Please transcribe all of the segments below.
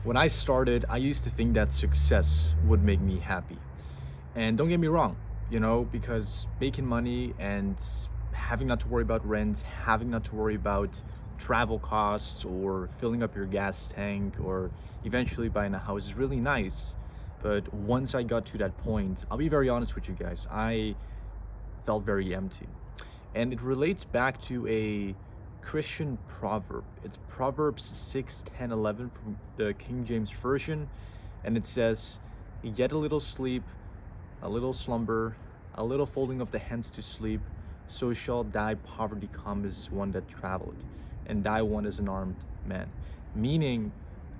When I started, I used to think that success would make me happy. And don't get me wrong, because making money and having not to worry about rent, having not to worry about travel costs or filling up your gas tank or eventually buying a house is really nice. But once I got to that point, I'll be very honest with you guys, I felt very empty. And it relates back to a Christian proverb. It's Proverbs 6:10, 11 from the King James Version. And it says, "Yet a little sleep, a little slumber, a little folding of the hands to sleep, so shall thy poverty come as one that traveled, and thy want as an armed man." Meaning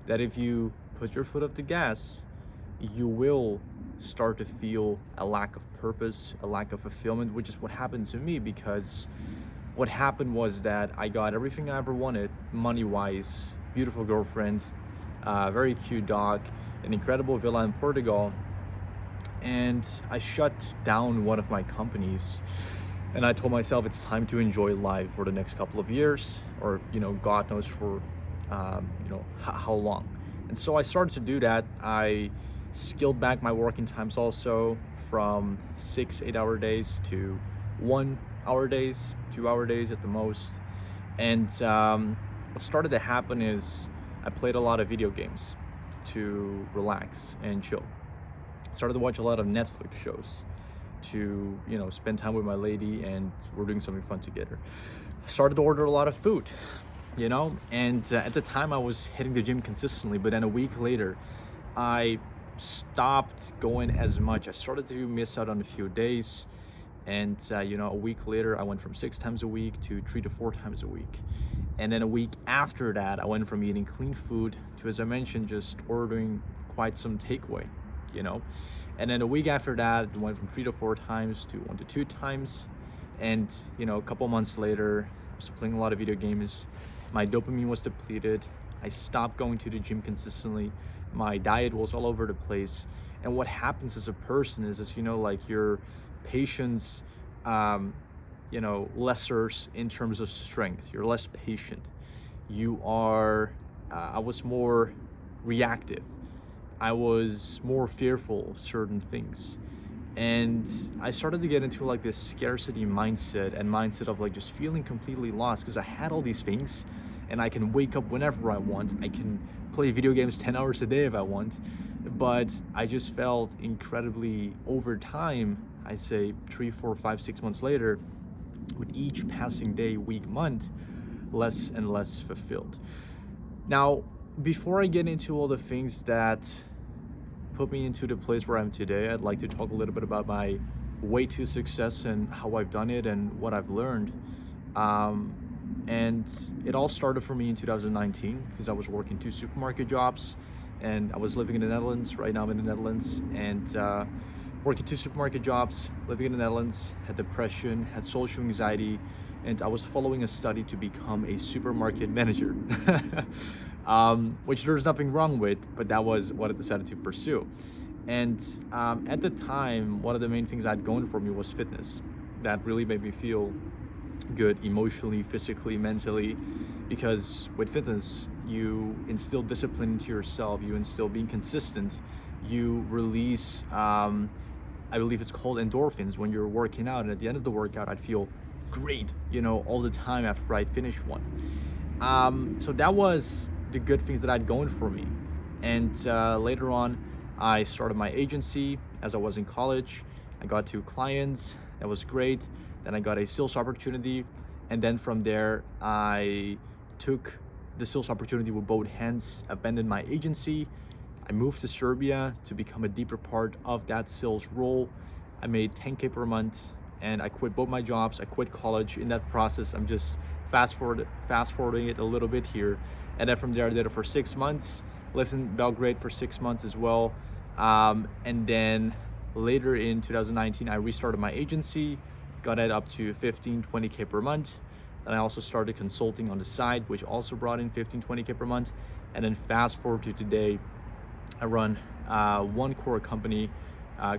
that if you put your foot off the gas, you will start to feel a lack of purpose, a lack of fulfillment, which is what happened to me. Because what happened was that I got everything I ever wanted, money-wise, beautiful girlfriend, very cute dog, an incredible villa in Portugal, and I shut down one of my companies. And I told myself it's time to enjoy life for the next couple of years, or God knows for how long. And so I started to do that. I scaled back my working times also from 6 8 hour days to 1 hour days, 2 hour days at the most. And what started to happen is I played a lot of video games to relax and chill. Started to watch a lot of Netflix shows to spend time with my lady, and we're doing something fun together. I started to order a lot of food, and at the time I was hitting the gym consistently, but then a week later I stopped going as much. I started to miss out on a few days, and a week later I went from 6 times a week to 3 to 4 times a week. And then a week after that I went from eating clean food to, as I mentioned, just ordering quite some takeaway. And then a week after that it went from 3 to 4 times to 1 to 2 times. And a couple months later I was playing a lot of video games. My dopamine was depleted. I stopped going to the gym consistently. My diet was all over the place. And what happens as a person is like your patience lessers in terms of strength. You're less patient. I was more reactive. I was more fearful of certain things. And I started to get into like this scarcity mindset of like just feeling completely lost, because I had all these things and I can wake up whenever I want. I can play video games 10 hours a day if I want. But I just felt incredibly, over time, I'd say 3 4 5 6 months later, with each passing day, week, month, less and less fulfilled. Now, before I get into all the things that put me into the place where I'm today, I'd like to talk a little bit about my way to success and how I've done it and what I've learned. And it all started for me in 2019 because I was working 2 supermarket jobs, and I was living in the Netherlands. Right now I'm in the Netherlands, and working 2 supermarket jobs, living in the Netherlands, had depression, had social anxiety, and I was following a study to become a supermarket manager. Which there's nothing wrong with, but that was what I decided to pursue. And at the time, one of the main things I had going for me was fitness. That really made me feel good emotionally, physically, mentally, because with fitness, you instill discipline into yourself, you instill being consistent, you release, I believe it's called endorphins when you're working out. And at the end of the workout, I'd feel great, all the time after I'd finished one. So that was the good things that I'd going for me. And later on, I started my agency as I was in college. I got 2 clients. That was great. Then I got a sales opportunity. And then from there, I took the sales opportunity with both hands, abandoned my agency. I moved to Serbia to become a deeper part of that sales role. I made 10K per month, and I quit both my jobs. I quit college. In that process, I'm just fast forwarding it a little bit here. And then from there, I did it for 6 months, lived in Belgrade for 6 months as well. And then later in 2019, I restarted my agency, got it up to 15-20K per month. Then I also started consulting on the side, which also brought in 15-20K per month. And then fast forward to today, I run one core company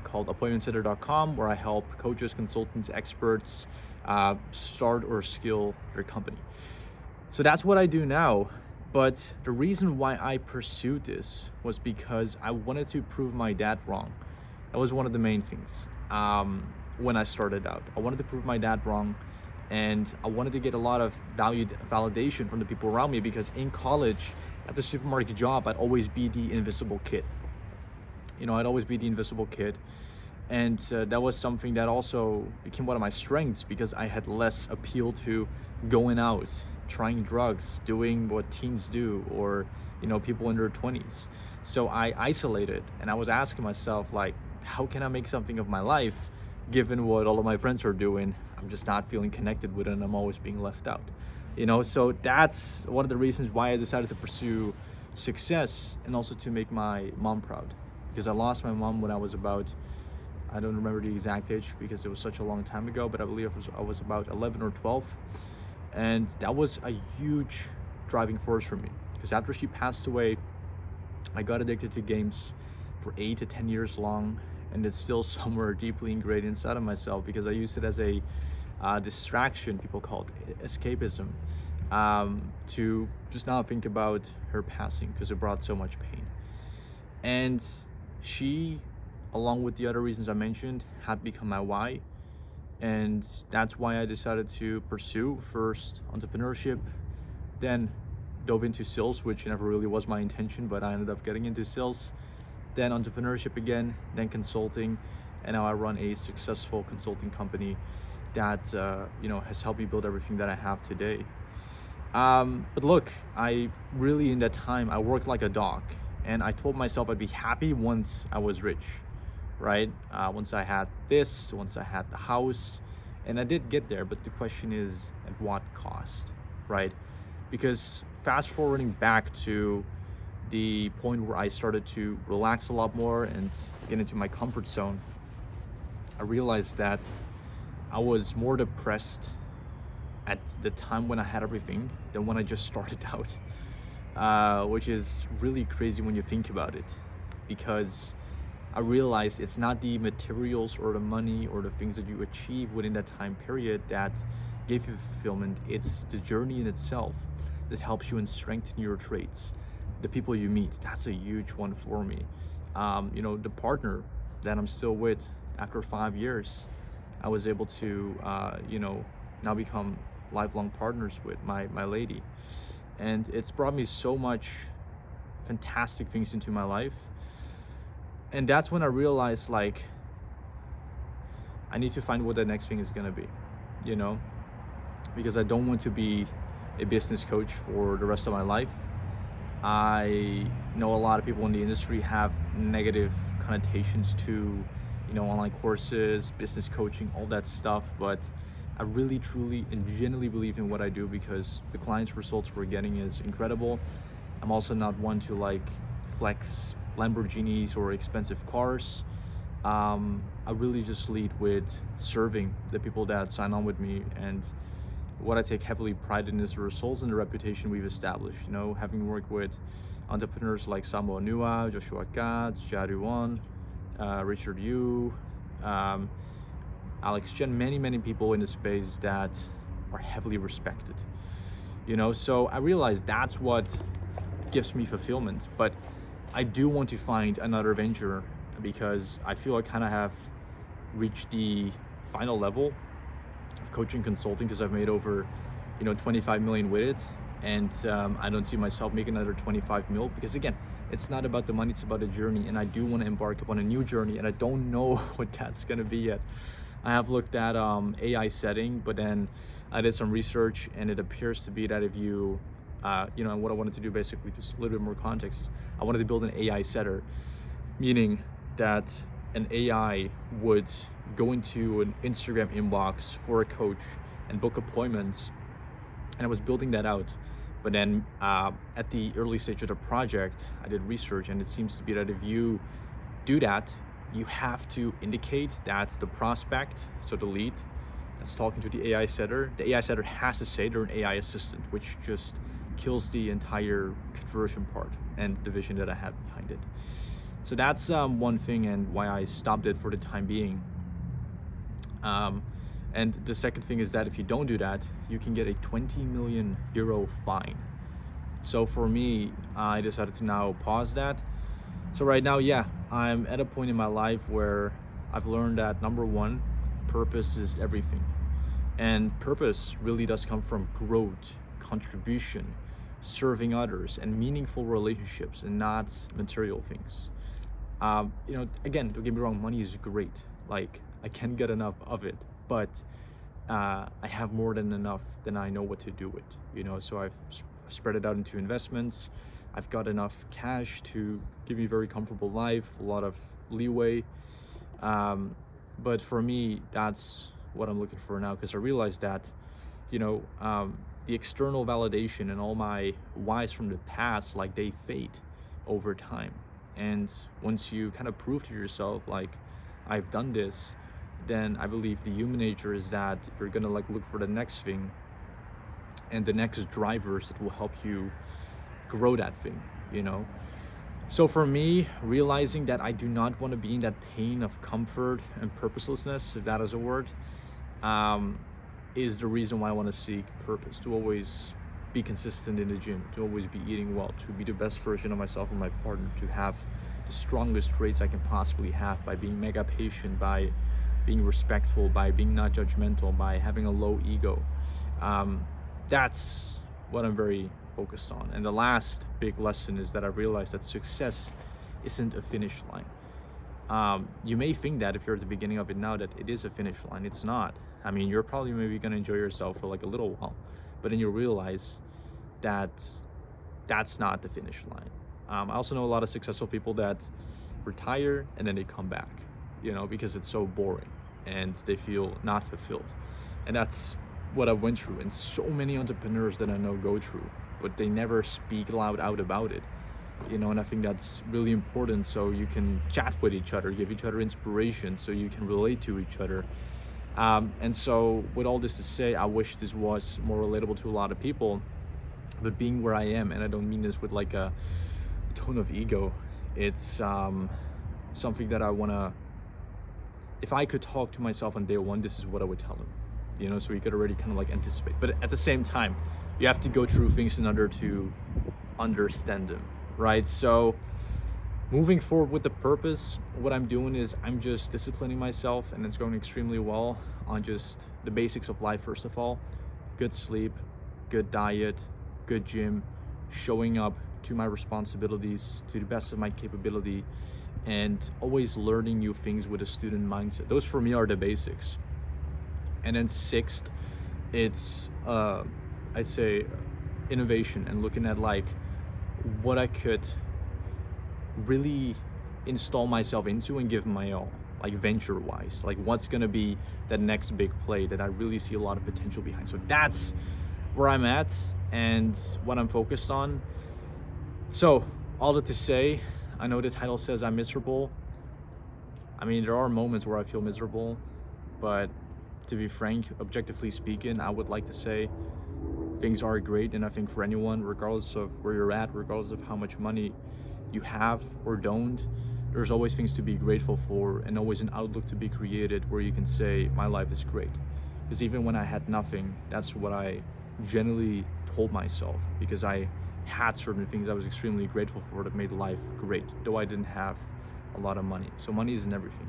called appointmentsetter.com, where I help coaches, consultants, experts start or scale their company. So that's what I do now. But the reason why I pursued this was because I wanted to prove my dad wrong. That was one of the main things. When I started out, I wanted to prove my dad wrong, and I wanted to get a lot of validation from the people around me, because in college, at the supermarket job, I'd always be the invisible kid. I'd always be the invisible kid. And that was something that also became one of my strengths, because I had less appeal to going out, trying drugs, doing what teens do, or people in their 20s. So I isolated, and I was asking myself, like, how can I make something of my life given what all of my friends are doing? I'm just not feeling connected with it, and I'm always being left out. So that's one of the reasons why I decided to pursue success, and also to make my mom proud, because I lost my mom when I was about, I don't remember the exact age because it was such a long time ago, but I believe I was about 11 or 12. And that was a huge driving force for me, because after she passed away, I got addicted to games for 8 to 10 years long, and it's still somewhere deeply ingrained inside of myself, because I used it as a distraction, people call it escapism, to just not think about her passing, because it brought so much pain. And she, along with the other reasons I mentioned, had become my why. And that's why I decided to pursue first entrepreneurship, then dove into sales, which never really was my intention, but I ended up getting into sales, then entrepreneurship again, then consulting, and now I run a successful consulting company that has helped me build everything that I have today. But look, I really, in that time, I worked like a dog, and I told myself I'd be happy once I was rich, right? Once I had this, once I had the house, and I did get there, but the question is, at what cost, right? Because fast forwarding back to the point where I started to relax a lot more and get into my comfort zone, I realized that I was more depressed at the time when I had everything than when I just started out, which is really crazy when you think about it, because I realized it's not the materials or the money or the things that you achieve within that time period that gave you fulfillment. It's the journey in itself that helps you and strengthen your traits. The people you meet, that's a huge one for me. The partner that I'm still with after 5 years, I was able to, now become lifelong partners with my lady. And it's brought me so much fantastic things into my life. And that's when I realized, like, I need to find what the next thing is gonna be, because I don't want to be a business coach for the rest of my life. I know a lot of people in the industry have negative connotations to, online courses, business coaching, all that stuff, but I really, truly, and genuinely believe in what I do, because the clients' results we're getting is incredible. I'm also not one to flex Lamborghinis or expensive cars. I really just lead with serving the people that sign on with me, and what I take heavily pride in is the results and the reputation we've established. Having worked with entrepreneurs like Samo Nua, Joshua Katz, Jadu Won, Richard Yu, Alex Chen, many people in the space that are heavily respected. So I realized that's what gives me fulfillment. But I do want to find another venture, because I feel I kind of have reached the final level of coaching consulting, because I've made over 25 million with it, and I don't see myself making another 25 mil, because again, it's not about the money, it's about the journey, and I do want to embark upon a new journey, and I don't know what that's going to be yet. I have looked at AI setting, but then I did some research, and it appears to be that if you and what I wanted to do, basically, just a little bit more context, I wanted to build an AI setter, meaning that an AI would go into an Instagram inbox for a coach and book appointments, and I was building that out. But then at the early stage of the project, I did research, and it seems to be that if you do that, you have to indicate that the prospect, so the lead that's talking to the AI setter has to say they're an AI assistant, which just kills the entire conversion part and the vision that I had behind it. So that's one thing, and why I stopped it for the time being. And the second thing is that if you don't do that, you can get a 20 million euro fine. So for me, I decided to now pause that. So right now, yeah, I'm at a point in my life where I've learned that number one, purpose is everything. And purpose really does come from growth, contribution, serving others, and meaningful relationships, and not material things. Again, don't get me wrong, money is great. Like, I can't get enough of it, but I have more than enough than I know what to do with. So I've spread it out into investments. I've got enough cash to give me a very comfortable life, a lot of leeway. But for me, that's what I'm looking for now, because I realized that, the external validation and all my whys from the past, like, they fade over time. And once you kind of prove to yourself, like, I've done this, then I believe the human nature is that you're gonna like look for the next thing and the next drivers that will help you grow that thing. So for me, realizing that I do not want to be in that pain of comfort and purposelessness, if that is a word, is the reason why I want to seek purpose, to always be consistent in the gym, to always be eating well, to be the best version of myself and my partner, to have the strongest traits I can possibly have by being mega patient, by being respectful, by being not judgmental, by having a low ego. That's what I'm very focused on. And the last big lesson is that I realized that success isn't a finish line. You may think that if you're at the beginning of it now that it is a finish line. It's not. I mean, you're probably maybe gonna enjoy yourself for like a little while, but then you realize that that's not the finish line. I also know a lot of successful people that retire and then they come back, because it's so boring and they feel not fulfilled. And that's what I went through, and so many entrepreneurs that I know go through, but they never speak loud out about it. And I think that's really important, so you can chat with each other, give each other inspiration, so you can relate to each other. And so with all this to say, I wish this was more relatable to a lot of people, but being where I am, and I don't mean this with like a tone of ego, it's something that I want to, if I could talk to myself on day one, this is what I would tell him, so you could already kind of like anticipate. But at the same time, you have to go through things in order to understand them, right? So moving forward with the purpose, what I'm doing is I'm just disciplining myself, and it's going extremely well on just the basics of life. First of all, good sleep, good diet, good gym, showing up to my responsibilities to the best of my capability, and always learning new things with a student mindset. Those for me are the basics. And then sixth, it's I'd say innovation, and looking at like what I could really install myself into and give my all, like venture wise, like what's gonna be that next big play that I really see a lot of potential behind. So that's where I'm at and what I'm focused on. So all that to say, I know the title says I'm miserable. I mean, there are moments where I feel miserable, but to be frank, objectively speaking, I would like to say things are great. And I think for anyone, regardless of where you're at, regardless of how much money you have or don't, there's always things to be grateful for, and always an outlook to be created where you can say my life is great. Because even when I had nothing, that's what I generally told myself, because I had certain things I was extremely grateful for that made life great, though I didn't have a lot of money. So money isn't everything,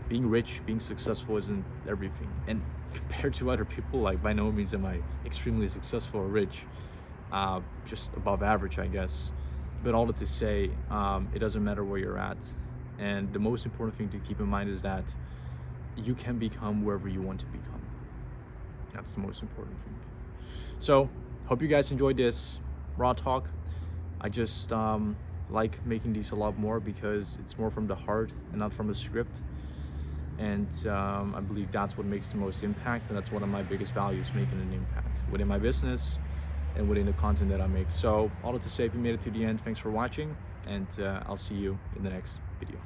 being rich, being successful isn't everything. And compared to other people, like, by no means am I extremely successful or rich, just above average, I guess. But all that to say, it doesn't matter where you're at. And the most important thing to keep in mind is that you can become wherever you want to become. That's the most important thing. So hope you guys enjoyed this raw talk. I just like making these a lot more because it's more from the heart and not from a script. And I believe that's what makes the most impact, and that's one of my biggest values, making an impact within my business and within the content that I make. So all that to say, if you made it to the end, thanks for watching, and I'll see you in the next video.